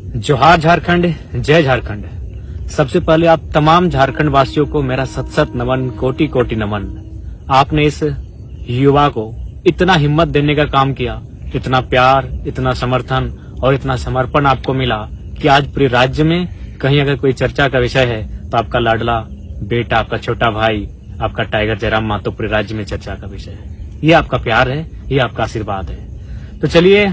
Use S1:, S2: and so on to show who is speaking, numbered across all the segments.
S1: जोहार झारखंड, जय झारखंड। सबसे पहले आप तमाम झारखंड वासियों को मेरा सत सत नमन, कोटि कोटि नमन। आपने इस युवा को इतना हिम्मत देने का काम किया, इतना प्यार, इतना समर्थन और इतना समर्पण आपको मिला कि आज पूरे राज्य में कहीं अगर कोई चर्चा का विषय है तो आपका लाडला बेटा, आपका छोटा भाई, आपका टाइगर जयराम मातो पूरे राज्य में चर्चा का विषय है। ये आपका प्यार है, ये आपका आशीर्वाद है। तो चलिए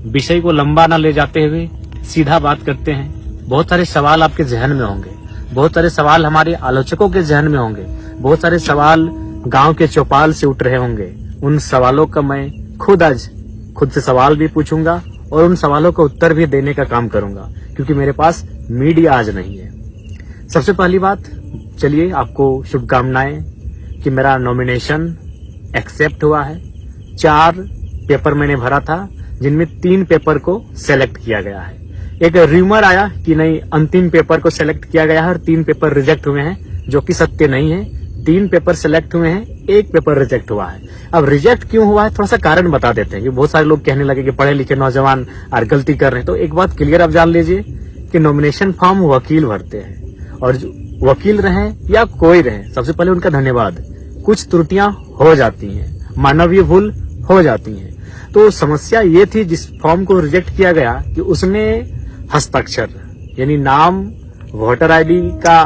S1: विषय को लंबा ना ले जाते हुए सीधा बात करते हैं। बहुत सारे सवाल आपके जहन में होंगे, बहुत सारे सवाल हमारे आलोचकों के जहन में होंगे, बहुत सारे सवाल गांव के चौपाल से उठ रहे होंगे। उन सवालों का मैं खुद से सवाल भी पूछूंगा और उन सवालों का उत्तर भी देने का काम करूंगा, क्योंकि मेरे पास मीडिया आज नहीं है। सबसे पहली बात, चलिए आपको शुभकामनाएं कि मेरा नॉमिनेशन एक्सेप्ट हुआ है। 4 पेपर मैंने भरा था, जिनमें 3 पेपर को सेलेक्ट किया गया है। एक र्यूमर आया कि नहीं, अंतिम पेपर को सेलेक्ट किया गया है और 3 पेपर रिजेक्ट हुए हैं, जो कि सत्य नहीं है। 3 पेपर सेलेक्ट हुए हैं, 1 पेपर रिजेक्ट हुआ है। अब रिजेक्ट क्यों हुआ है, थोड़ा सा कारण बता देते हैं। कि बहुत सारे लोग कहने लगे कि पढ़े लिखे नौजवान और गलती कर रहे हैं। तो एक बात क्लियर आप जान लीजिए कि नॉमिनेशन फॉर्म वकील भरते हैं, और जो वकील रहे या कोई रहे, सबसे पहले उनका धन्यवाद। कुछ त्रुटियां हो जाती हैं, मानवीय भूल हो जाती हैं। तो समस्या ये थी जिस फॉर्म को रिजेक्ट किया गया कि उसमें हस्ताक्षर यानी नाम, वोटर आईडी का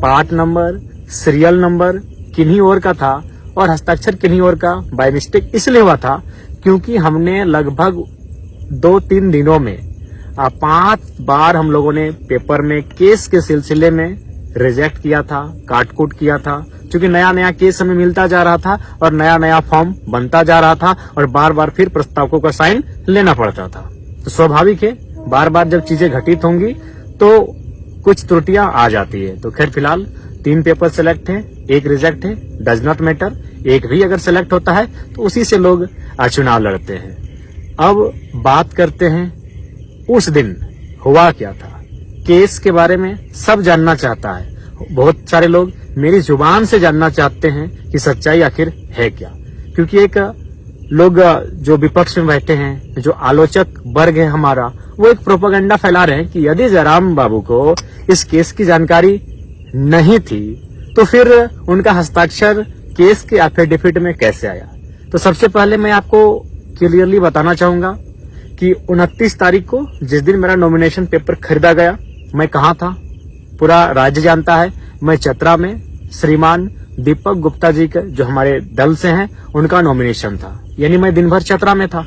S1: पार्ट नंबर, सीरियल नंबर किन्हीं और का था और हस्ताक्षर किन्हीं और का बाय मिस्टेक इसलिए हुआ था क्योंकि हमने लगभग 2-3 दिनों में 5 बार हम लोगों ने पेपर में केस के सिलसिले में रिजेक्ट किया था, काटकूट किया था, क्योंकि नया नया केस हमें मिलता जा रहा था और नया नया फॉर्म बनता जा रहा था और बार बार फिर प्रस्तावकों का साइन लेना पड़ता था। तो स्वाभाविक है, बार बार जब चीजें घटित होंगी तो कुछ त्रुटियां आ जाती है। तो खैर फिलहाल 3 पेपर सेलेक्ट है, 1 रिजेक्ट है, डज नॉट मैटर। 1 भी अगर सेलेक्ट होता है तो उसी से लोग चुनाव लड़ते हैं। अब बात करते हैं उस दिन हुआ क्या था। केस के बारे में सब जानना चाहता है, बहुत सारे लोग मेरी जुबान से जानना चाहते हैं कि सच्चाई आखिर है क्या। क्योंकि एक लोग जो विपक्ष में बैठे हैं, जो आलोचक वर्ग है हमारा, वो एक प्रोपेगेंडा फैला रहे हैं कि यदि जयराम बाबू को इस केस की जानकारी नहीं थी तो फिर उनका हस्ताक्षर केस के एफिडेविट में कैसे आया। तो सबसे पहले मैं आपको क्लियरली बताना चाहूंगा कि 29 तारीख को जिस दिन मेरा नॉमिनेशन पेपर खरीदा गया, मैं कहाँ था पूरा राज्य जानता है। मैं चतरा में श्रीमान दीपक गुप्ता जी के, जो हमारे दल से हैं, उनका नॉमिनेशन था। यानी मैं दिन भर चतरा में था।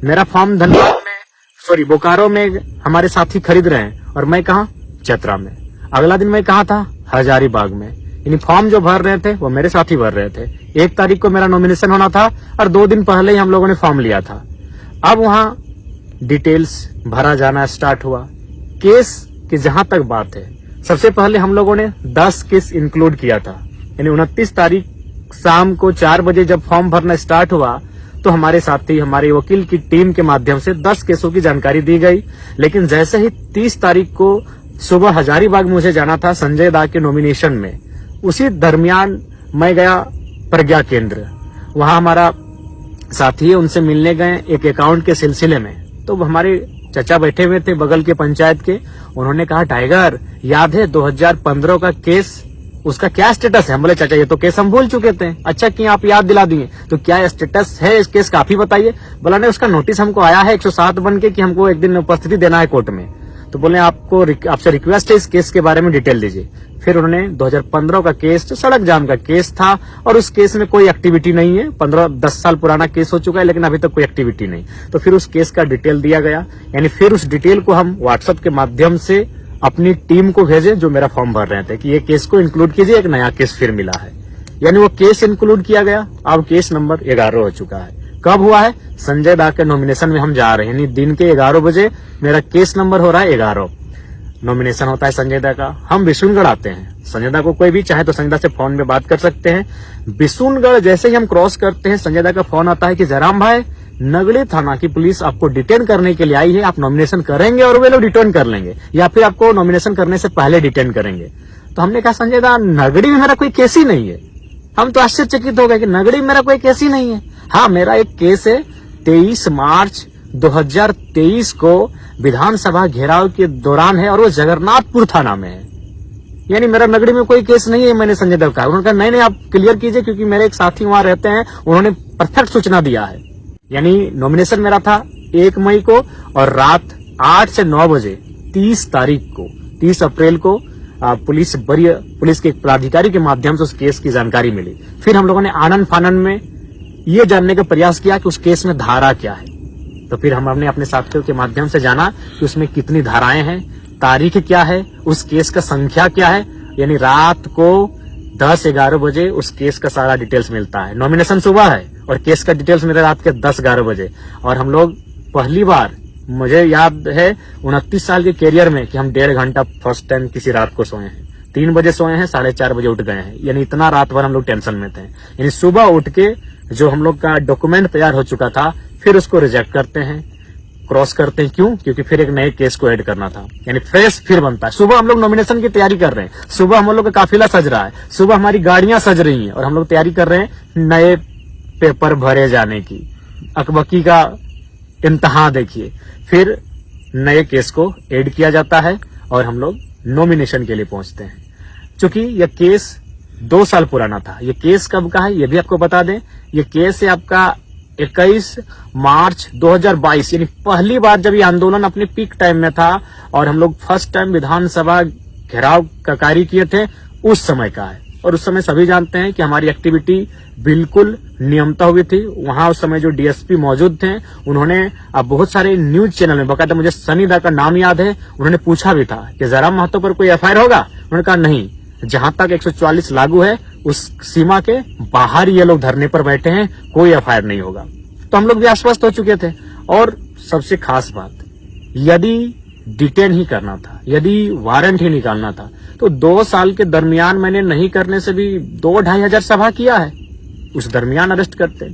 S1: मेरा फॉर्म धनबाद में, बोकारो में हमारे साथी खरीद रहे हैं और मैं कहा, चतरा में। अगला दिन मैं कहा था, हजारीबाग में। यानी फॉर्म जो भर रहे थे वो मेरे साथी भर रहे थे। 1 तारीख को मेरा नॉमिनेशन होना था और 2 दिन पहले ही हम लोगों ने फॉर्म लिया था। अब वहां डिटेल्स भरा जाना स्टार्ट हुआ। केस की जहां तक बात है, सबसे पहले हम लोगों ने 10 केस इंक्लूड किया था। यानी 29 तारीख शाम को 4 बजे जब फॉर्म भरना स्टार्ट हुआ तो हमारे साथी, हमारे वकील की टीम के माध्यम से 10 केसों की जानकारी दी गई। लेकिन जैसे ही 30 तारीख को सुबह हजारीबाग मुझे जाना था संजय दा के नॉमिनेशन में, उसी दरमियान मैं गया प्रज्ञा केंद्र। वहां हमारा साथी है, उनसे मिलने गए एक अकाउंट के सिलसिले में। तो हमारे चचा बैठे हुए थे बगल के पंचायत के। उन्होंने कहा, टाइगर याद है 2015 का केस, उसका क्या स्टेटस है? हम बोले, चाचा ये तो केस हम भूल चुके थे। अच्छा किया आप याद दिला दिए। तो क्या स्टेटस है इस केस का, आप ही बताइए। बोला नहीं, उसका नोटिस हमको आया है 107 बन के कि हमको एक दिन उपस्थिति देना है कोर्ट में। तो बोले आपसे रिक्वेस्ट है इस केस के बारे में डिटेल दीजिए। फिर उन्होंने 2015 का केस, जो सड़क जाम का केस था, और उस केस में कोई एक्टिविटी नहीं है। 15-10 साल पुराना केस हो चुका है, लेकिन अभी तक कोई एक्टिविटी नहीं। तो फिर उस केस का डिटेल दिया गया। यानी फिर उस डिटेल को हम व्हाट्सएप के माध्यम से अपनी टीम को भेजे, जो मेरा फॉर्म भर रहे थे, कि ये केस को इंक्लूड कीजिए, एक नया केस फिर मिला है। यानी वो केस इंक्लूड किया गया। अब केस नंबर 11 हो चुका है। कब हुआ है? संजय दा के नॉमिनेशन में हम जा रहे हैं, यानी दिन के 11 बजे मेरा केस नंबर हो रहा है 11। नॉमिनेशन होता है संजय दा का। हम बिशुनगढ़ आते हैं। संजय दा को कोई भी चाहे तो संजय दा से फोन में बात कर सकते हैं। बिशुनगढ़ जैसे ही हम क्रॉस करते हैं, संजय दा का फोन आता है कि जयराम भाई, नगड़ी थाना की पुलिस आपको डिटेन करने के लिए आई है, आप नॉमिनेशन करेंगे और वे लोग डिटेन कर लेंगे, या फिर आपको नॉमिनेशन करने से पहले डिटेन करेंगे। तो हमने कहा, संजय दा, नगड़ी में मेरा कोई केस ही नहीं है। हम तो आश्चर्यचकित हो गए कि नगड़ी में मेरा कोई केस ही नहीं है। हाँ, मेरा एक केस है 23 मार्च 2023 को विधानसभा घेराव के दौरान है और वो जगन्नाथपुर थाना में है। यानी मेरा नगरी में कोई केस नहीं है। मैंने संजय देव कहा, उन्होंने कहा नहीं आप क्लियर कीजिए, क्योंकि मेरे एक साथी वहां रहते हैं, उन्होंने परफेक्ट सूचना दिया है। यानी नॉमिनेशन मेरा था 1 मई को और रात 8 से 9 बजे 30 अप्रैल को वरीय पुलिस के एक पदाधिकारी के माध्यम से उस केस की जानकारी मिली। फिर हम लोगों ने आनन फानन में ये जानने का प्रयास किया कि उस केस में धारा क्या है। तो फिर हमने अपने साथियों के माध्यम से जाना कि उसमें कितनी धाराएं हैं, तारीख क्या है, उस केस का संख्या क्या है। यानी रात को 10-11 बजे उस केस का सारा डिटेल्स मिलता है। नॉमिनेशन सुबह है और केस का डिटेल्स मिला रात के 10-11 बजे। और हम लोग पहली बार, मुझे याद है 29 साल के कैरियर में, कि हम 1.5 घंटा फर्स्ट टाइम किसी रात को सोए हैं। 3 बजे सोए हैं, 4:30 बजे उठ गए हैं। यानी इतना रात भर हम लोग टेंशन में थे। यानी सुबह उठ के जो हम लोग का डॉक्यूमेंट तैयार हो चुका था, फिर उसको रिजेक्ट करते हैं, क्रॉस करते हैं। क्यों? क्योंकि फिर एक नए केस को ऐड करना था। यानी फ्रेश फिर बनता है। सुबह हम लोग नॉमिनेशन की तैयारी कर रहे हैं, सुबह हम लोग का काफिला सज रहा है, सुबह हमारी गाड़ियां सज रही हैं और हम लोग तैयारी कर रहे हैं नए पेपर भरे जाने की। अकबकी का इम्तहान देखिए। फिर नए केस को ऐड किया जाता है और हम लोग नॉमिनेशन के लिए पहुंचते हैं। चूंकि यह केस 2 साल पुराना था। ये केस कब का है ये भी आपको बता दें। ये केस है आपका 21 मार्च 2022। यानी पहली बार जब ये आंदोलन अपने पीक टाइम में था और हम लोग फर्स्ट टाइम विधानसभा घेराव का कार्य किए थे, उस समय का है। और उस समय सभी जानते हैं कि हमारी एक्टिविटी बिल्कुल नियमता हुई थी। वहां उस समय जो डीएसपी मौजूद थे, उन्होंने अब बहुत सारे न्यूज चैनल में, बकायदा मुझे सनी दा का नाम याद है, उन्होंने पूछा भी था कि जयराम महतो पर कोई एफआईआर होगा। उन्होंने कहा नहीं, जहां तक 144 लागू है उस सीमा के बाहर ये लोग धरने पर बैठे हैं, कोई एफआईआर नहीं होगा। तो हम लोग भी आश्वस्त हो चुके थे। और सबसे खास बात, यदि डिटेन ही करना था, यदि वारंट ही निकालना था, तो 2 साल के दरमियान मैंने नहीं करने से भी 2-2.5 हजार सभा किया है। उस दरमियान अरेस्ट करते,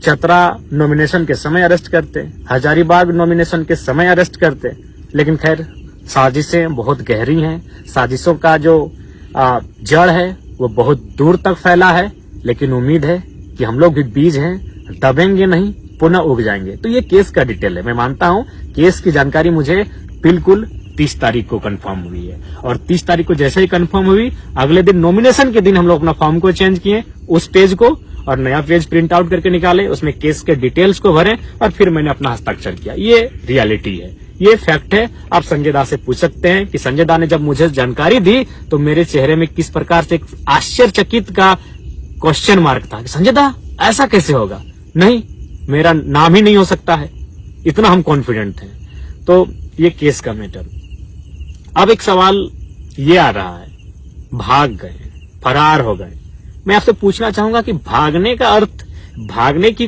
S1: चतरा नॉमिनेशन के समय अरेस्ट करते, हजारीबाग नॉमिनेशन के समय अरेस्ट करते। लेकिन खैर, साजिशें बहुत गहरी हैं। साजिशों का जो जड़ है वो बहुत दूर तक फैला है। लेकिन उम्मीद है कि हम लोग भी बीज हैं, दबेंगे नहीं, पुनः उग जाएंगे। तो ये केस का डिटेल है। मैं मानता हूं केस की जानकारी मुझे बिल्कुल 30 तारीख को कंफर्म हुई है। और 30 तारीख को जैसे ही कंफर्म हुई, अगले दिन नॉमिनेशन के दिन हम लोग अपना फॉर्म को चेंज किए, उस पेज को, और नया पेज प्रिंट आउट करके निकाले, उसमें केस के डिटेल्स को भरे और फिर मैंने अपना हस्ताक्षर किया। ये रियलिटी है, ये फैक्ट है। आप संजय दा से पूछ सकते हैं कि संजय दा ने जब मुझे जानकारी दी तो मेरे चेहरे में किस प्रकार से एक आश्चर्यचकित का क्वेश्चन मार्क था कि संजय दा ऐसा कैसे होगा। नहीं, मेरा नाम ही नहीं हो सकता है, इतना हम कॉन्फिडेंट थे। तो ये केस का मैटर। अब एक सवाल ये आ रहा है, भाग गए, फरार हो गए। मैं आपसे पूछना चाहूंगा कि भागने का अर्थ, भागने की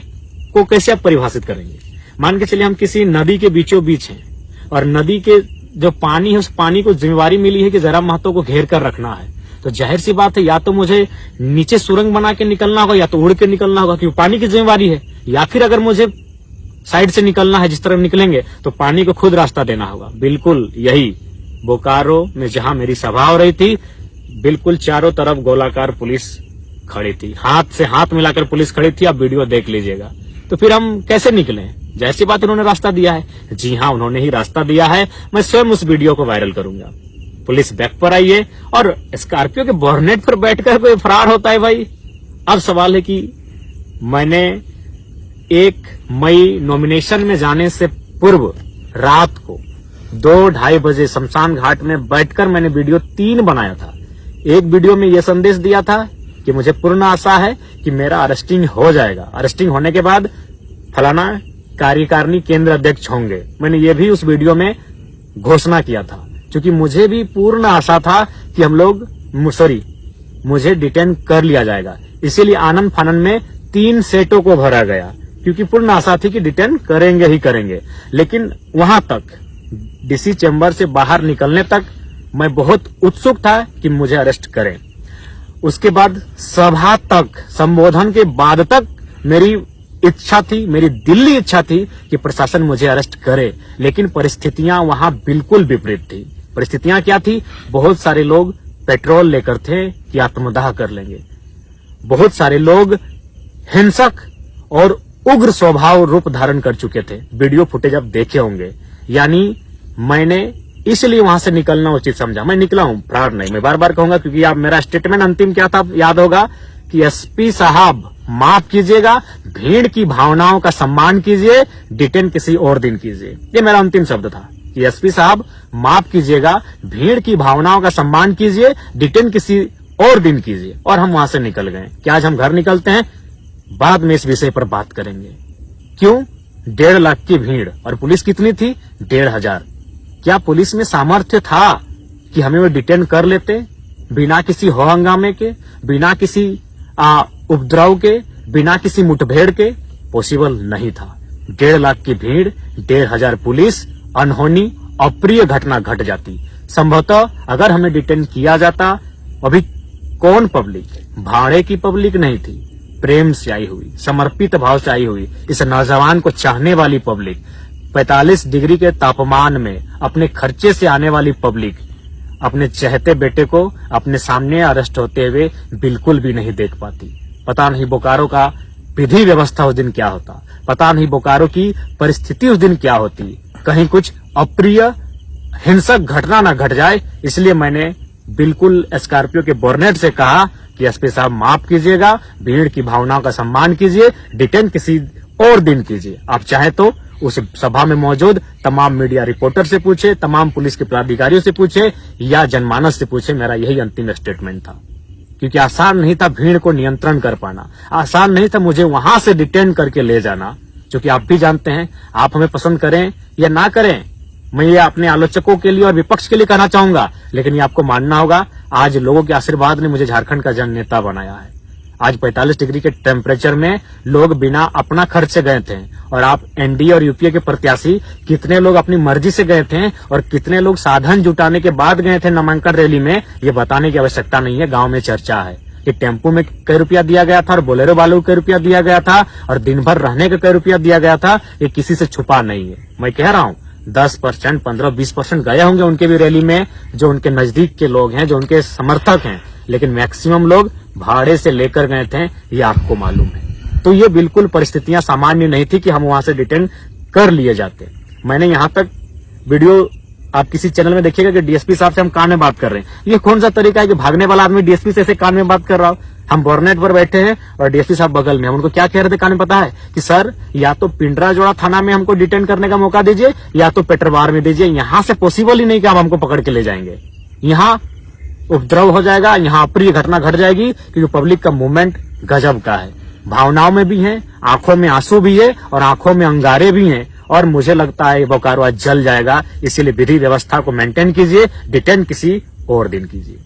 S1: को कैसे आप परिभाषित करेंगे। मान के चलिए हम किसी नदी के बीचों बीच हैं और नदी के जो पानी है, उस पानी को जिम्मेवारी मिली है कि जयराम महतो को घेर कर रखना है। तो जाहिर सी बात है, या तो मुझे नीचे सुरंग बना के निकलना होगा या तो उड़ के निकलना होगा, क्योंकि पानी की जिम्मेवारी है। या फिर अगर मुझे साइड से निकलना है, जिस तरफ निकलेंगे, तो पानी को खुद रास्ता देना होगा। बिल्कुल यही बोकारो में जहां मेरी सभा हो रही थी, बिल्कुल चारों तरफ गोलाकार पुलिस खड़ी थी, हाथ से हाथ मिलाकर पुलिस खड़ी थी। आप वीडियो देख लीजिएगा। तो फिर हम कैसे निकले? जैसी बात उन्होंने रास्ता दिया है। जी हाँ, उन्होंने ही रास्ता दिया है। मैं स्वयं उस वीडियो को वायरल करूंगा। पुलिस बैक पर आई है और स्कॉर्पियो के बोर्नेट पर बैठकर कोई फरार होता है भाई। अब सवाल है कि मैंने 1 मई नॉमिनेशन में जाने से पूर्व रात को 2-2:30 बजे शमशान घाट में बैठकर मैंने वीडियो 3 बनाया था। एक वीडियो में यह संदेश दिया था कि मुझे पूर्ण आशा है कि मेरा अरेस्टिंग हो जाएगा, अरेस्टिंग होने के बाद फलाना कार्यकारिणी केंद्र अध्यक्ष होंगे। मैंने ये भी उस वीडियो में घोषणा किया था, क्योंकि मुझे भी पूर्ण आशा था कि हम लोग मुझे डिटेन कर लिया जाएगा। इसीलिए आनंद फानन में 3 सेटों को भरा गया, क्योंकि पूर्ण आशा थी कि डिटेन करेंगे ही करेंगे। लेकिन वहां तक, डीसी चैम्बर से बाहर निकलने तक मैं बहुत उत्सुक था कि मुझे अरेस्ट करें। उसके बाद सभा तक, संबोधन के बाद तक मेरी इच्छा थी, मेरी दिल्ली इच्छा थी कि प्रशासन मुझे अरेस्ट करे। लेकिन परिस्थितियां वहां बिल्कुल विपरीत थी। परिस्थितियां क्या थी? बहुत सारे लोग पेट्रोल लेकर थे कि आत्मदाह कर लेंगे। बहुत सारे लोग हिंसक और उग्र स्वभाव रूप धारण कर चुके थे। वीडियो फुटेज आप देखे होंगे। यानी मैंने इसलिए वहां से निकलना उचित समझा। मैं निकला हूं, फ्रॉड नहीं। मैं बार बार कहूंगा क्योंकि आप मेरा स्टेटमेंट अंतिम क्या था याद होगा कि एसपी साहब माफ कीजिएगा, भीड़ की भावनाओं का सम्मान कीजिए, डिटेन किसी और दिन कीजिए। ये मेरा अंतिम शब्द था कि एसपी साहब माफ कीजिएगा, भीड़ की भावनाओं का सम्मान कीजिए, डिटेन किसी और दिन कीजिए। और हम वहां से निकल गए। क्या आज हम घर निकलते हैं? बाद में इस विषय पर बात करेंगे। क्यों? 1.5 लाख की भीड़ और पुलिस कितनी थी? 1,500। क्या पुलिस में सामर्थ्य था कि हमें वो डिटेन कर लेते बिना किसी हो हंगामे के, बिना किसी उपद्रव के, बिना किसी मुठभेड़ के? पॉसिबल नहीं था। 1.5 लाख की भीड़, 1,500 पुलिस, अनहोनी अप्रिय घटना घट जाती। संभवतः अगर हमें डिटेन किया जाता, अभी कौन पब्लिक, भाड़े की पब्लिक नहीं थी, प्रेम से आई हुई, समर्पित भाव से आई हुई, इस नौजवान को चाहने वाली पब्लिक, 45 डिग्री के तापमान में अपने खर्चे से आने वाली पब्लिक अपने चहते बेटे को अपने सामने अरेस्ट होते हुए बिल्कुल भी नहीं देख पाती। पता नहीं बोकारो का विधि व्यवस्था उस दिन क्या होता, पता नहीं बोकारो की परिस्थिति उस दिन क्या होती। कहीं कुछ अप्रिय हिंसक घटना न घट जाए, इसलिए मैंने बिल्कुल स्कॉर्पियो के बोर्नेट से कहा कि एसपी साहब माफ कीजिएगा, भीड़ की भावनाओं का सम्मान कीजिए, डिटेन किसी और दिन कीजिए। आप चाहे तो उस सभा में मौजूद तमाम मीडिया रिपोर्टर से पूछे, तमाम पुलिस के पदाधिकारियों से पूछे या जनमानस से पूछे। मेरा यही अंतिम स्टेटमेंट था, क्योंकि आसान नहीं था भीड़ को नियंत्रण कर पाना, आसान नहीं था मुझे वहां से डिटेन करके ले जाना। क्योंकि आप भी जानते हैं, आप हमें पसंद करें या ना करें, मैं ये अपने आलोचकों के लिए और विपक्ष के लिए कहना चाहूंगा, लेकिन ये आपको मानना होगा, आज लोगों के आशीर्वाद ने मुझे झारखंड का जननेता बनाया है। आज 45 डिग्री के टेम्परेचर में लोग बिना अपना खर्च से गए थे, और आप एनडीए और यूपीए के प्रत्याशी कितने लोग अपनी मर्जी से गए थे और कितने लोग साधन जुटाने के बाद गए थे नामांकन रैली में, ये बताने की आवश्यकता नहीं है। गांव में चर्चा है कि टेम्पो में कई रुपया दिया गया था और बोलेरो वालों को कई रुपया दिया गया था और दिन भर रहने का कई रुपया दिया गया था। ये किसी से छुपा नहीं है। मैं कह रहा हूँ 10%, 15-20% गए होंगे उनके भी रैली में, जो उनके नजदीक के लोग हैं, जो उनके समर्थक हैं, लेकिन मैक्सिमम लोग भाड़े से लेकर गए थे, ये आपको मालूम है। तो ये बिल्कुल परिस्थितियां सामान्य नहीं थी कि हम वहां से डिटेन कर लिए जाते। मैंने यहां तक वीडियो आप किसी चैनल में देखिएगा कि डीएसपी साहब से हम कान में बात कर रहे हैं। ये कौन सा तरीका है कि भागने वाला आदमी डीएसपी से ऐसे कान में बात कर रहा हो? हम बोर्नेट पर बैठे हैं और डीएसपी साहब बगल में। हम उनको क्या कह रहे थे कान में पता है? कि सर या तो पिंडराजोड़ा थाना में हमको डिटेन करने का मौका दीजिए या तो पेट्रोबार में दीजिए। यहां से पॉसिबल ही नहीं कि आप हमको पकड़ के ले जाएंगे। यहाँ उपद्रव हो जाएगा, यहाँ अप्रिय घटना घट जाएगी, क्योंकि पब्लिक का मूवमेंट गजब का है। भावनाओं में भी है, आंखों में आंसू भी है और आंखों में अंगारे भी हैं। और मुझे लगता है बोकारो आज जल जाएगा। इसीलिए विधि व्यवस्था को मेंटेन कीजिए, डिटेन किसी और दिन कीजिए।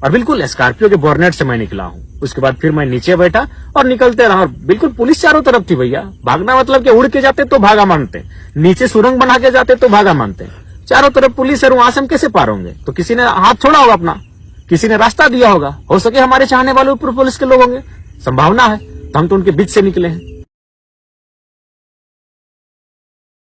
S1: और बिल्कुल स्कॉर्पियो के बोर्नेट से मैं निकला हूं। उसके बाद फिर मैं नीचे बैठा और निकलते रहा। और बिल्कुल पुलिस चारों तरफ थी भैया। भागना मतलब कि उड़ के जाते तो भागा मानते, नीचे सुरंग बना के जाते तो भागा मानते। चारों तरफ पुलिस है, वहां से हम कैसे पार होंगे? तो किसी ने हाथ छोड़ा होगा अपना, किसी ने रास्ता दिया होगा। हो सके हमारे चाहने वाले ऊपर पुलिस के लोग होंगे, संभावना है। तो हम तो उनके बीच से निकले हैं।